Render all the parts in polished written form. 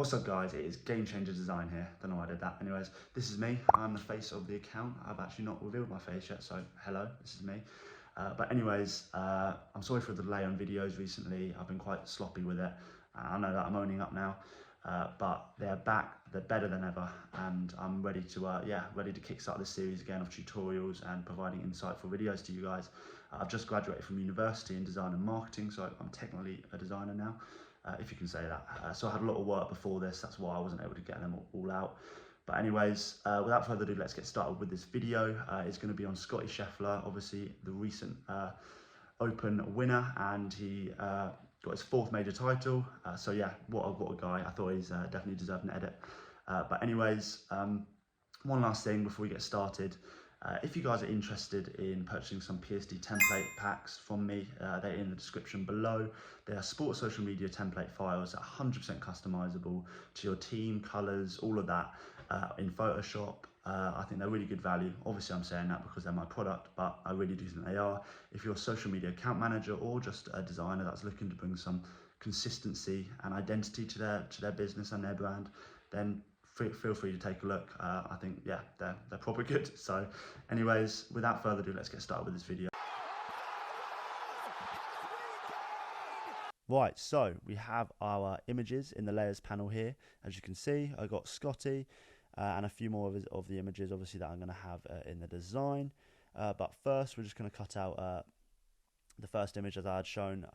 What's up guys, it is Game Changer Design here. Don't know why I did that. Anyways, this is me. I'm the face of the account. I've actually not revealed my face yet, so hello, this is me. I'm sorry for the delay on videos recently. I've been quite sloppy with it. I know that I'm owning up now, but they're back, they're better than ever, and I'm ready to ready to kickstart this series again of tutorials and providing insightful videos to you guys. I've just graduated from university in design and marketing, so I'm technically a designer now. If you can say that. So I had a lot of work before this, that's why I wasn't able to get them all out. But anyways, without further ado, let's get started with this video. It's going to be on Scotty Scheffler, obviously the recent Open winner, and he got his 4th major title. So yeah, what a guy. I thought he's definitely deserved an edit. One last thing before we get started. If you guys are interested in purchasing some PSD template packs from me, they're in the description below. They are sports social media template files, 100% customizable to your team, colors, all of that in Photoshop. I think they're really good value. Obviously I'm saying that because they're my product, but I really do think they are. If you're a social media account manager or just a designer that's looking to bring some consistency and identity to their business and their brand, then feel free to take a look. I think, yeah, they're probably good. So anyways, without further ado, let's get started with this video. Right, so we have our images in the layers panel here. As you can see, I got Scotty and a few more of the images, obviously, that I'm going to have in the design. But first, we're just going to cut out the first image as I had shown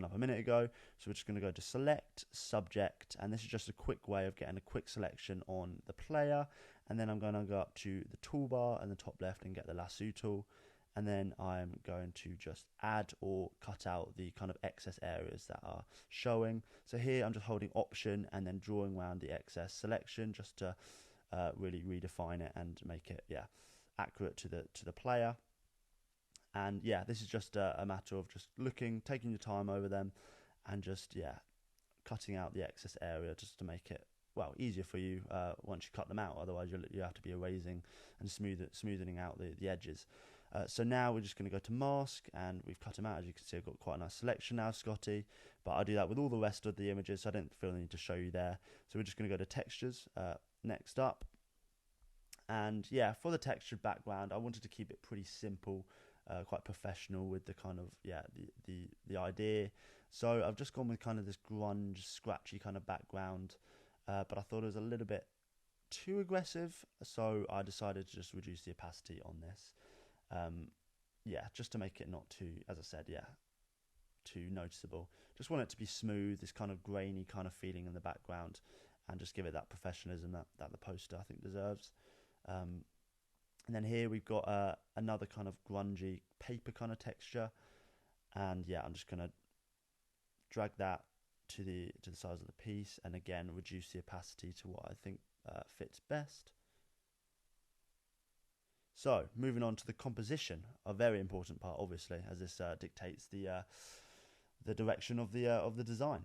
up a minute ago. So we're just going to go to select, subject, and this is just a quick way of getting a quick selection on the player. And then I'm going to go up to the toolbar in the top left and get the lasso tool. And then I'm going to just add or cut out the kind of excess areas that are showing. So here I'm just holding Option and then drawing around the excess selection just to really redefine it and make it accurate to the player. And yeah, this is just a matter of just taking your time over them and just cutting out the excess area just to make it easier for you once you cut them out. Otherwise you have to be erasing and smoothing out the edges. So now we're just going to go to mask, and we've cut them out. As you can see, I've got quite a nice selection now, Scotty, but I do that with all the rest of the images, so I don't feel the need to show you there. So we're just going to go to textures next up. And yeah, for the textured background, I wanted to keep it pretty simple, quite professional with the kind of the idea. So I've just gone with kind of this grunge, scratchy kind of background, but I thought it was a little bit too aggressive, so I decided to just reduce the opacity on this. Just to make it not too, as I said, too noticeable. Just want it to be smooth, this kind of grainy kind of feeling in the background, and just give it that professionalism that the poster I think deserves. And then here we've got another kind of grungy paper kind of texture, and I'm just going to drag that to the size of the piece, and again reduce the opacity to what I think fits best. So moving on to the composition, a very important part, obviously, as this dictates the direction of the design.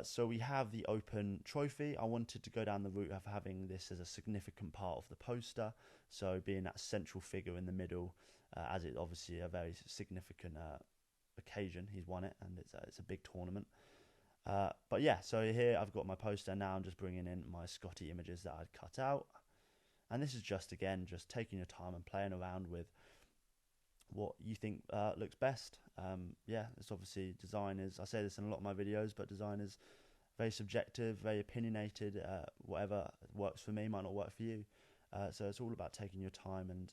So we have the Open trophy. I wanted to go down the route of having this as a significant part of the poster, so being that central figure in the middle, as it's obviously a very significant occasion. He's won it, and it's a big tournament. So here I've got my poster. Now I'm just bringing in my Scotty images that I'd cut out. And this is just taking your time and playing around with what you think looks best. It's obviously design is, I say this in a lot of my videos, but design is very subjective, very opinionated. Whatever works for me might not work for you. So it's all about taking your time and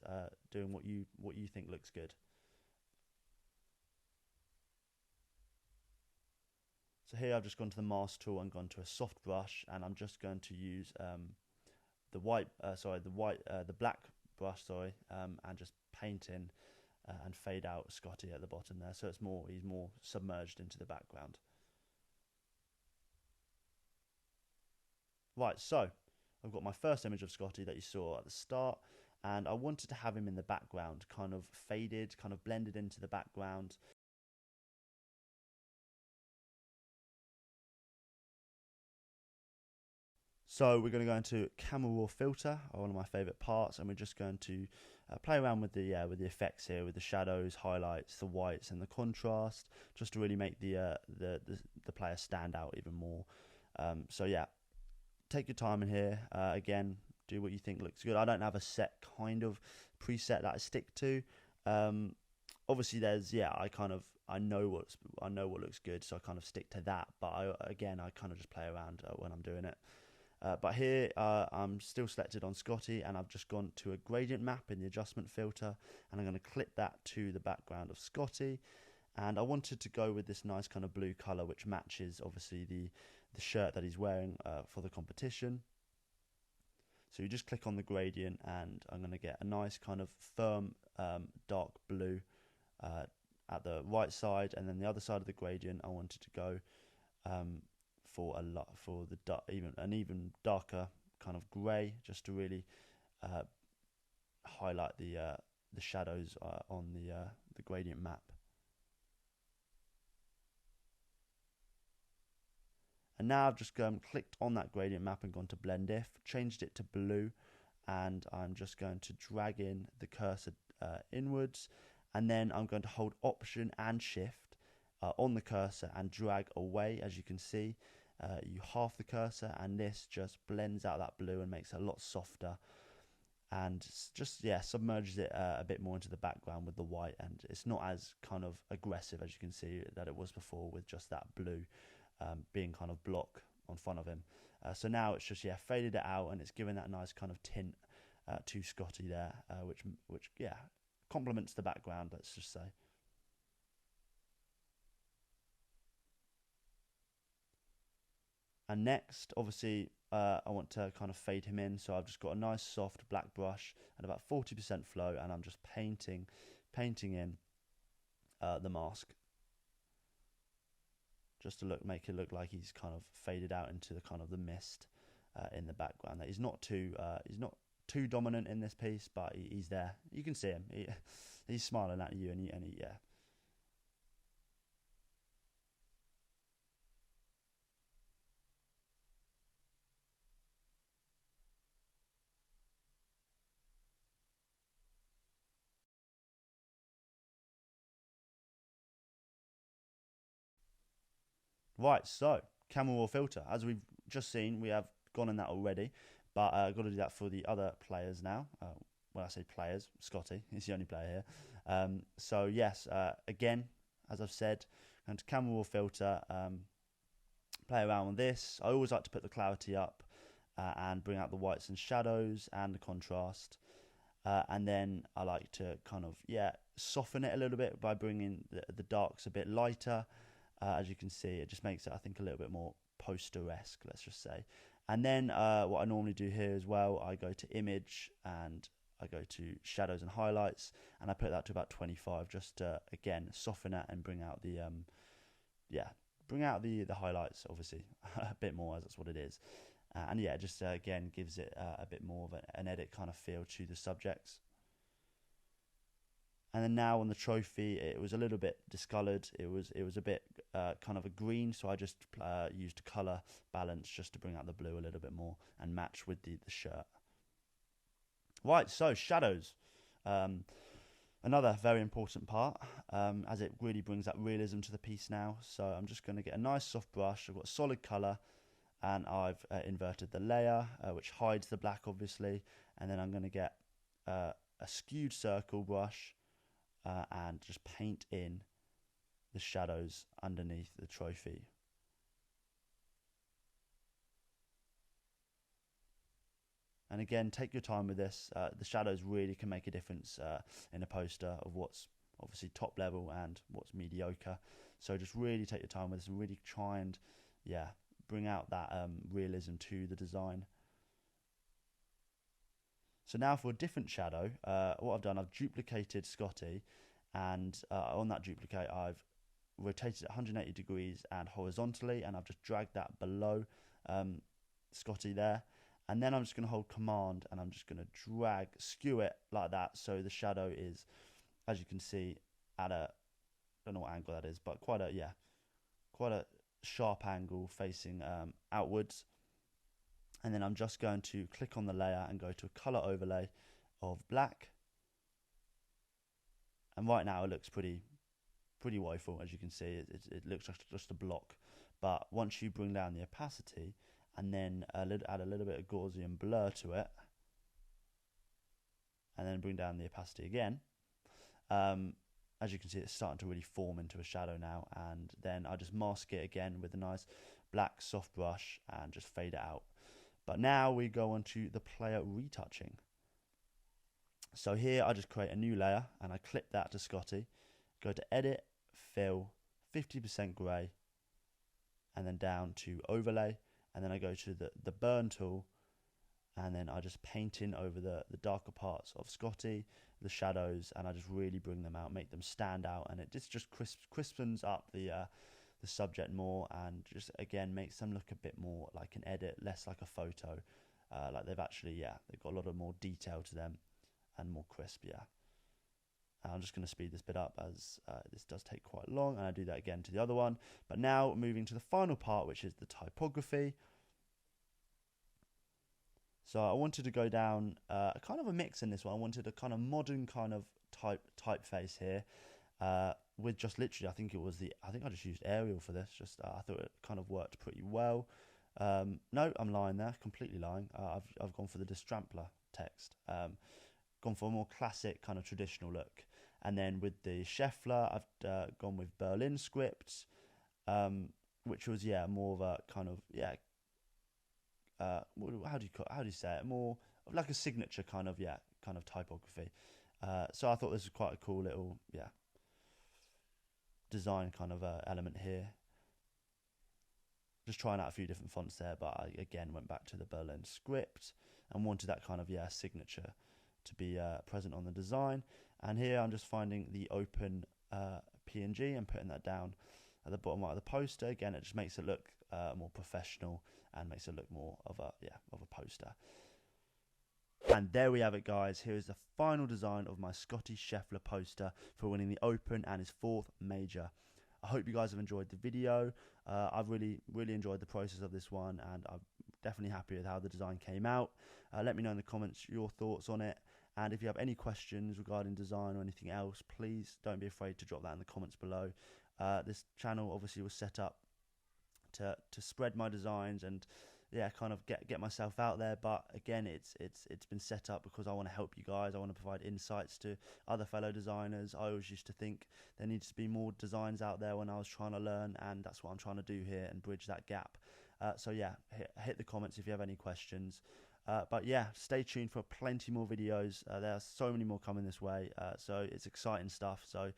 doing what you think looks good. So here I've just gone to the mask tool and gone to a soft brush, and I'm just going to use the black brush, and just paint in and fade out Scotty at the bottom there, so he's more submerged into the background. Right, so I've got my first image of Scotty that you saw at the start, and I wanted to have him in the background, kind of faded, kind of blended into the background. So we're going to go into Camera Raw Filter, one of my favorite parts, and we're just going to play around with the effects here, with the shadows, highlights, the whites, and the contrast, just to really make the player stand out even more. take your time in here. Again, do what you think looks good. I don't have a set kind of preset that I stick to. Obviously there's I know what looks good, so I kind of stick to that, but I kind of just play around when I'm doing it. But here I'm still selected on Scotty, and I've just gone to a gradient map in the adjustment filter, and I'm going to clip that to the background of Scotty. And I wanted to go with this nice kind of blue color, which matches obviously the shirt that he's wearing for the competition. So you just click on the gradient, and I'm going to get a nice kind of firm dark blue at the right side, and then the other side of the gradient I wanted to go for an even darker kind of grey, just to really highlight the shadows on the gradient map. And now I've just clicked on that gradient map and gone to blend if, changed it to blue, and I'm just going to drag in the cursor inwards, and then I'm going to hold Option and Shift on the cursor and drag away. As you can see, you half the cursor, and this just blends out that blue and makes it a lot softer, and just submerges it a bit more into the background with the white, and it's not as kind of aggressive as you can see that it was before with just that blue being kind of block on front of him. So now it's just faded it out, and it's given that nice kind of tint to Scotty there, which complements the background, let's just say. And next, obviously, I want to kind of fade him in, so I've just got a nice soft black brush at about 40% flow, and I'm just painting in the mask, just to make it look like he's kind of faded out into the kind of the mist in the background. That he's not too dominant in this piece, but he's there. You can see him. He's smiling at you, and he. Right, so camel raw filter. As we've just seen, we have gone in that already, but I've got to do that for the other players now. When I say players, Scotty, he's the only player here. So yes, again, as I've said, and to camel raw filter, play around with this. I always like to put the clarity up and bring out the whites and shadows and the contrast. And then I like to kind of, soften it a little bit by bringing the darks a bit lighter. As you can see, it just makes it, I think, a little bit more poster-esque, let's just say. And then what I normally do here as well, I go to image and I go to shadows and highlights, and I put that to about 25, just to, again, soften it and bring out the highlights, obviously, a bit more, as that's what it is. And just again gives it a bit more of an edit kind of feel to the subjects. And then now on the trophy, it was a little bit discoloured. It was a bit kind of a green, so I just used a colour balance just to bring out the blue a little bit more and match with the shirt. Right, so shadows. Another very important part, as it really brings that realism to the piece now. So I'm just going to get a nice soft brush. I've got a solid colour, and I've inverted the layer, which hides the black, obviously. And then I'm going to get a skewed circle brush, and just paint in the shadows underneath the trophy. And again, take your time with this. The shadows really can make a difference in a poster of what's obviously top level and what's mediocre. So just really take your time with this and really try and bring out that realism to the design. So now for a different shadow, what I've done, I've duplicated Scotty, and on that duplicate I've rotated it 180 degrees and horizontally, and I've just dragged that below Scotty there. And then I'm just going to hold Command, and I'm just going to skew it like that, so the shadow is, as you can see, at a, I don't know what angle that is, but quite a sharp angle facing outwards. And then I'm just going to click on the layer and go to a color overlay of black. And right now it looks pretty woeful, as you can see. It looks just a block. But once you bring down the opacity and then add a little bit of Gaussian blur to it, and then bring down the opacity again. As you can see, it's starting to really form into a shadow now, and then I just mask it again with a nice black soft brush and just fade it out. But now we go on to the player retouching. So here I just create a new layer and I clip that to Scotty, go to edit, fill, 50% grey, and then down to overlay, and then I go to the burn tool, and then I just paint in over the darker parts of Scotty, the shadows, and I just really bring them out, make them stand out, and it just crispens up the subject more, and just again makes them look a bit more like an edit, less like a photo, like they've actually, they've got a lot of more detail to them and more crisp. I'm just going to speed this bit up as this does take quite long, and I do that again to the other one. But now moving to the final part, which is the typography. So I wanted to go down kind of a mix in this one. I wanted a kind of modern kind of typeface here, with just literally, I think I just used Arial for this. Just I thought it kind of worked pretty well. No, I'm lying there, completely lying. I've gone for the Distrampler text. Gone for a more classic kind of traditional look, and then with the Scheffler I've gone with Berlin scripts, which was more of a kind of how do you say it, more of like a signature kind of typography. So I thought this was quite a cool little design kind of element here. Just trying out a few different fonts there, but I again went back to the Berlin script and wanted that kind of signature to be present on the design. And here I'm just finding the open PNG and putting that down at the bottom right of the poster. Again, it just makes it look more professional and makes it look more of a poster. And there we have it, guys. Here is the final design of my Scotty Scheffler poster for winning the Open and his 4th major. I hope you guys have enjoyed the video. I've really enjoyed the process of this one, and I'm definitely happy with how the design came out. Let me know in the comments your thoughts on it, and if you have any questions regarding design or anything else, please don't be afraid to drop that in the comments below. This channel obviously was set up to spread my designs and kind of get myself out there, but again it's been set up because I want to help you guys. I want to provide insights to other fellow designers. I always used to think there needs to be more designs out there when I was trying to learn, and that's what I'm trying to do here and bridge that gap. So hit the comments if you have any questions. But stay tuned for plenty more videos. There are so many more coming this way, so it's exciting stuff. So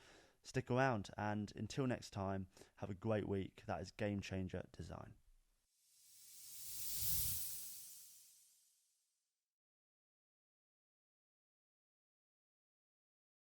stick around, and until next time, have a great week. That is Game Changer Design.